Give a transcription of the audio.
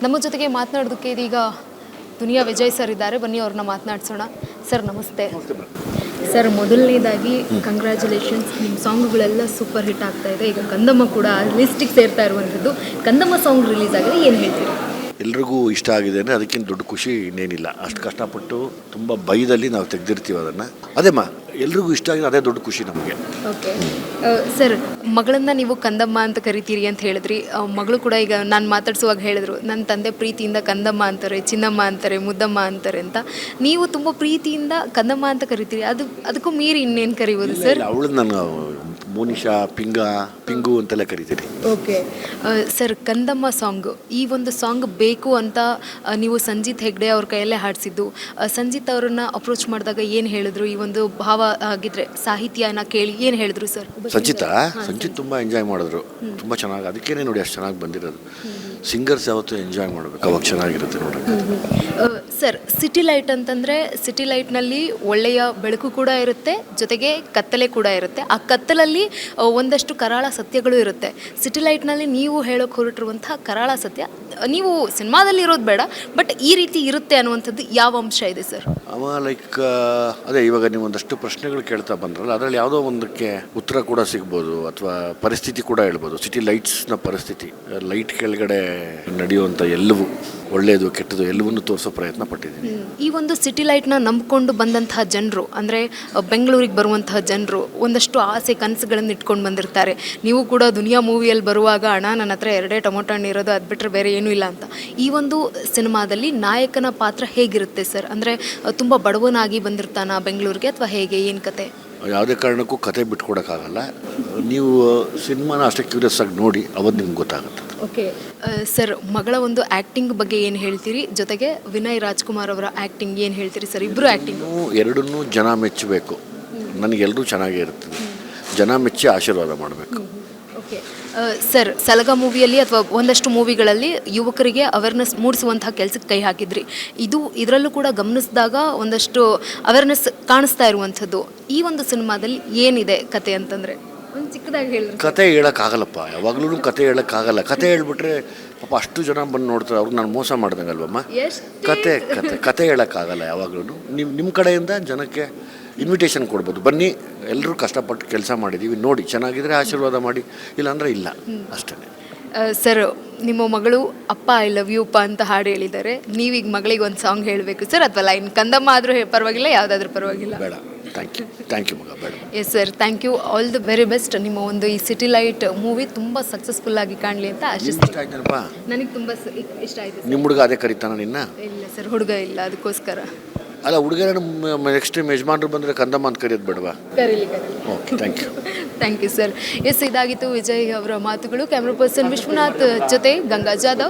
ನಮ್ಮ ಜೊತೆಗೆ ಮಾತನಾಡೋದಕ್ಕೆ ಇದೀಗ ದುನಿಯಾ ವಿಜಯ್ ಸರ್ ಇದ್ದಾರೆ. ಬನ್ನಿ ಅವ್ರನ್ನ ಮಾತನಾಡ್ಸೋಣ. ಸರ್ ನಮಸ್ತೆ. ಸರ್ ಮೊದಲನೇದಾಗಿ ಕಂಗ್ರ್ಯಾಚುಲೇಷನ್ಸ್, ನಿಮ್ಮ ಸಾಂಗ್ಗಳೆಲ್ಲ ಸೂಪರ್ ಹಿಟ್ ಆಗ್ತಾ ಇದೆ. ಈಗ ಕಂದಮ್ಮ ಕೂಡ ಲಿಸ್ಟಿಗೆ ಸೇರ್ತಾ ಇರುವಂಥದ್ದು. ಕಂದಮ್ಮ ಸಾಂಗ್ ರಿಲೀಸ್ ಆಗಿದೆ, ಏನು ಹೇಳ್ತೀರಿ? ಎಲ್ರಿಗೂ ಇಷ್ಟ ಆಗಿದೆ ಅಂದರೆ ಅದಕ್ಕಿಂತ ದೊಡ್ಡ ಖುಷಿ ಇನ್ನೇನಿಲ್ಲ. ಅಷ್ಟು ಕಷ್ಟಪಟ್ಟು ತುಂಬ ಭಯದಲ್ಲಿ ನಾವು ತೆಗೆದಿರ್ತೀವಿ ಅದನ್ನು. ಅದೇಮ್ಮ ಎಲ್ರಿಗೂ ಇಷ್ಟ ಆಗಿದೆ, ಅದೇ ದೊಡ್ಡ ಖುಷಿ ನಮಗೆ. ಓಕೆ ಸರ್, ಮಗಳನ್ನು ನೀವು ಕಂದಮ್ಮ ಅಂತ ಕರಿತೀರಿ ಅಂತ ಹೇಳಿದ್ರಿ. ಮಗಳು ಕೂಡ ಈಗ ನಾನು ಮಾತಾಡ್ಸುವಾಗ ಹೇಳಿದ್ರು, ನನ್ನ ತಂದೆ ಪ್ರೀತಿಯಿಂದ ಕಂದಮ್ಮ ಅಂತಾರೆ, ಚಿನ್ನಮ್ಮ ಅಂತಾರೆ, ಮುದ್ದಮ್ಮ ಅಂತಾರೆ ಅಂತ. ನೀವು ತುಂಬ ಪ್ರೀತಿಯಿಂದ ಕಂದಮ್ಮ ಅಂತ ಕರಿತೀರಿ, ಅದಕ್ಕೂ ಮೀರಿ ಇನ್ನೇನು ಕರಿಬೋದು ಸರ್? ಅವಳು ನಾನು ಮೋನಿಶಾ, ಪಿಂಗು ಅಂತೆಲ್ಲ ಕರಿತೀನಿ. ಓಕೆ ಸರ್, ಕಂದಮ್ಮ ಸಾಂಗ್, ಈ ಒಂದು ಸಾಂಗ್ ಬೇಕು ಅಂತ ನೀವು ಸಂಜಿತ್ ಹೆಗ್ಡೆ ಅವ್ರ ಕೈಯಲ್ಲೇ ಹಾಡಿಸಿದ್ದು. ಸಂಜಿತ್ ಅವರನ್ನ ಅಪ್ರೋಚ್ ಮಾಡಿದಾಗ ಏನು ಹೇಳಿದ್ರು? ಈ ಒಂದು ಭಾವ ಆಗಿದ್ರೆ ಸಾಹಿತ್ಯನ ಕೇಳಿ ಏನು ಹೇಳಿದ್ರು ಸರ್? ಸಂಜಿತ್ ತುಂಬ ಎಂಜಾಯ್ ಮಾಡಿದ್ರು, ತುಂಬ ಚೆನ್ನಾಗಿ. ಅದಕ್ಕೇನೆ ನೋಡಿ ಅಷ್ಟು ಚೆನ್ನಾಗಿ ಬಂದಿರೋದು. ಸಿಂಗರ್ಸ್ ಯಾವತ್ತೂ ಎಂಜಾಯ್ ಮಾಡಬೇಕು, ಅವಾಗ ಚೆನ್ನಾಗಿರುತ್ತೆ ನೋಡೋಕ್ಕೆ. ಸರ್, ಸಿಟಿ ಲೈಟ್ ಅಂತಂದರೆ ಸಿಟಿ ಲೈಟ್ನಲ್ಲಿ ಒಳ್ಳೆಯ ಬೆಳಕು ಕೂಡ ಇರುತ್ತೆ, ಜೊತೆಗೆ ಕತ್ತಲೆ ಕೂಡ ಇರುತ್ತೆ. ಆ ಕತ್ತಲಲ್ಲಿ ಒಂದಷ್ಟು ಕರಾಳ ಸತ್ಯಗಳು ಇರುತ್ತೆ. ಸಿಟಿ ಲೈಟ್ನಲ್ಲಿ ನೀವು ಹೇಳೋಕೆ ಹೊರಟಿರುವಂಥ ಕರಾಳ ಸತ್ಯ ನೀವು ಸಿನಿಮಾದಲ್ಲಿ ಇರೋದು ಬೇಡ, ಬಟ್ ಈ ರೀತಿ ಇರುತ್ತೆ ಅನ್ನುವಂಥದ್ದು ಯಾವ ಅಂಶ ಇದೆ ಸರ್? ಅದೇ ಇವಾಗ ನೀವು ಒಂದಷ್ಟು ಪ್ರಶ್ನೆಗಳು ಕೇಳ್ತಾ ಬಂದ್ರಲ್ಲ, ಅದರಲ್ಲಿ ಯಾವುದೋ ಒಂದಕ್ಕೆ ಉತ್ತರ ಕೂಡ ಸಿಗ್ಬೋದು, ಅಥವಾ ಪರಿಸ್ಥಿತಿ ಕೂಡ ಹೇಳ್ಬೋದು. ಸಿಟಿ ಲೈಟ್ಸ್ನ ಪರಿಸ್ಥಿತಿ, ಲೈಟ್ ಕೆಳಗಡೆ ನಡೆಯುವಂಥ ಎಲ್ಲವೂ ಒಳ್ಳೆಯದು ಕೆಟ್ಟದು ಎಲ್ಲವನ್ನೂ ತೋರಿಸೋ ಪ್ರಯತ್ನ ಪಟ್ಟಿದ್ದೀನಿ. ಈ ಒಂದು ಸಿಟಿ ಲೈಟ್ನ ನಂಬಿಕೊಂಡು ಬಂದಂತಹ ಜನರು, ಅಂದರೆ ಬೆಂಗಳೂರಿಗೆ ಬರುವಂತಹ ಜನರು ಒಂದಷ್ಟು ಆಸೆ ಕನಸುಗಳನ್ನು ಇಟ್ಕೊಂಡು ಬಂದಿರ್ತಾರೆ. ನೀವು ಕೂಡ ದುನಿಯಾ ಮೂವಿಯಲ್ಲಿ ಬರುವಾಗ ಅಣ್ಣ ನನ್ನ ಹತ್ರ 2 ಟೊಮೊಟೊ ಹಣ್ಣು ಇರೋದು, ಅದು ಬಿಟ್ಟರೆ ಬೇರೆ ಏನೂ ಇಲ್ಲ ಅಂತ. ಈ ಒಂದು ಸಿನಿಮಾದಲ್ಲಿ ನಾಯಕನ ಪಾತ್ರ ಹೇಗಿರುತ್ತೆ ಸರ್? ಅಂದರೆ ತುಂಬ ಬಡವನಾಗಿ ಬಂದಿರ್ತಾನ ಬೆಂಗಳೂರಿಗೆ, ಅಥವಾ ಹೇಗೆ, ಏನು ಕತೆ? ಯಾವುದೇ ಕಾರಣಕ್ಕೂ ಕತೆ ಬಿಟ್ಕೊಡೋಕ್ಕಾಗಲ್ಲ. ನೀವು ಸಿನಿಮಾನ ಅಷ್ಟೇ ಕ್ಯೂರಿಯಸ್ ಆಗಿ ನೋಡಿ, ಅವತ್ತು ನಿಮ್ಗೆ ಗೊತ್ತಾಗುತ್ತೆ. ಓಕೆ ಸರ್, ಮಗಳ ಒಂದು ಆ್ಯಕ್ಟಿಂಗ್ ಬಗ್ಗೆ ಏನು ಹೇಳ್ತೀರಿ? ಜೊತೆಗೆ ವಿನಯ್ ರಾಜ್ಕುಮಾರ್ ಅವರ ಆ್ಯಕ್ಟಿಂಗ್ ಏನು ಹೇಳ್ತೀರಿ ಸರ್? ಇಬ್ಬರು ಆ್ಯಕ್ಟಿಂಗ್ ಎರಡನ್ನೂ ಜನ ಮೆಚ್ಚಬೇಕು. ನನಗೆಲ್ಲರೂ ಚೆನ್ನಾಗೇ ಇರ್ತದೆ, ಜನ ಮೆಚ್ಚಿ ಆಶೀರ್ವಾದ ಮಾಡಬೇಕು. ಓಕೆ ಸರ್, ಸಲಗ ಮೂವಿಯಲ್ಲಿ ಅಥವಾ ಒಂದಷ್ಟು ಮೂವಿಗಳಲ್ಲಿ ಯುವಕರಿಗೆ ಅವೇರ್ನೆಸ್ ಮೂಡಿಸುವಂತಹ ಕೆಲಸಕ್ಕೆ ಕೈ ಹಾಕಿದ್ರಿ. ಇದರಲ್ಲೂ ಕೂಡ ಗಮನಿಸಿದಾಗ ಒಂದಷ್ಟು ಅವೇರ್ನೆಸ್ ಕಾಣಿಸ್ತಾ ಇರುವಂಥದ್ದು. ಈ ಒಂದು ಸಿನಿಮಾದಲ್ಲಿ ಏನಿದೆ ಕತೆ ಅಂತಂದರೆ ಒಂದು ಚಿಕ್ಕದಾಗಿ ಹೇಳಿದ್ರು. ಕತೆ ಹೇಳೋಕ್ಕಾಗಲ್ಲಪ್ಪ, ಯಾವಾಗಲೂ ಕತೆ ಹೇಳೋಕ್ಕಾಗಲ್ಲ. ಕತೆ ಹೇಳ್ಬಿಟ್ರೆ ಪಾಪ ಅಷ್ಟು ಜನ ಬಂದು ನೋಡ್ತಾರೆ, ಅವ್ರಿಗೆ ನಾನು ಮೋಸ ಮಾಡ್ದಂಗಲ್ವಮ್ಮ. ಕತೆ ಹೇಳೋಕ್ಕಾಗಲ್ಲ. ಯಾವಾಗಲೂ ನಿಮ್ಮ ಕಡೆಯಿಂದ ಜನಕ್ಕೆ ಇನ್ವಿಟೇಷನ್ ಕೊಡ್ಬೋದು, ಬನ್ನಿ ಎಲ್ಲರೂ ಕಷ್ಟಪಟ್ಟು ಕೆಲಸ ಮಾಡಿದ್ದೀವಿ, ನೋಡಿ ಚೆನ್ನಾಗಿದ್ರೆ ಆಶೀರ್ವಾದ ಮಾಡಿ, ಇಲ್ಲಾಂದರೆ ಇಲ್ಲ, ಅಷ್ಟೇ. ಸರ್, ನಿಮ್ಮ ಮಗಳು ಅಪ್ಪ ಐ ಲವ್ ಯು ಅಪ್ಪ ಅಂತ ಹಾಡು ಹೇಳಿದ್ದಾರೆ. ನೀವೀಗ ಮಗಳಿಗೆ ಒಂದು ಸಾಂಗ್ ಹೇಳಬೇಕು ಸರ್, ಅಥವಾ ಲೈನ್ ಕಂದಮ್ಮ ಆದರೂ ಪರವಾಗಿಲ್ಲ, ಯಾವುದಾದ್ರೂ ಪರವಾಗಿಲ್ಲ. ಬೇಡ, ಥ್ಯಾಂಕ್ ಯು ಮಗ, ಬೇಡ. Yes sir, thank you, all the very best. ನಿಮ್ಮ ಒಂದು ಈ ಸಿಟಿ ಲೈಟ್ ಮೂವಿ ತುಂಬ ಸಕ್ಸಸ್ಫುಲ್ ಆಗಿ ಕಾಣಲಿ ಅಂತ ಆಶಿಸ್ತೀನಿ. ಇಷ್ಟ ಆಯ್ತೇನಪ್ಪ? ನನಗೆ ತುಂಬ ಇಷ್ಟ ಆಯಿತು. ನಿಮ್ಮ ಹುಡುಗ ಅದೇ ಕರೀತಾನ ನಿನ್ನ? ಇಲ್ಲ ಸರ್, ಹುಡುಗ ಇಲ್ಲ, ಅದಕ್ಕೋಸ್ಕರ. ಅಲ್ಲ, ಹುಡುಗರ ನೆಕ್ಸ್ಟ್ ಟೈಮ್ ಯಜಮಾನ್ರು ಬಂದರೆ ಕಂದಮ್ಮ ಅಂತ ಕರೆಯೋದು ಬೇಡವಾ? ಕರೀಲಿ. Okay, thank you sir. Yes, ಇದಾಗಿತ್ತು ವಿಜಯ್ ಅವರ ಮಾತುಗಳು. ಕ್ಯಾಮ್ರಾ ಪರ್ಸನ್ ವಿಶ್ವನಾಥ್ ಜೊತೆ ಗಂಗಾ ಜಾಧವ್.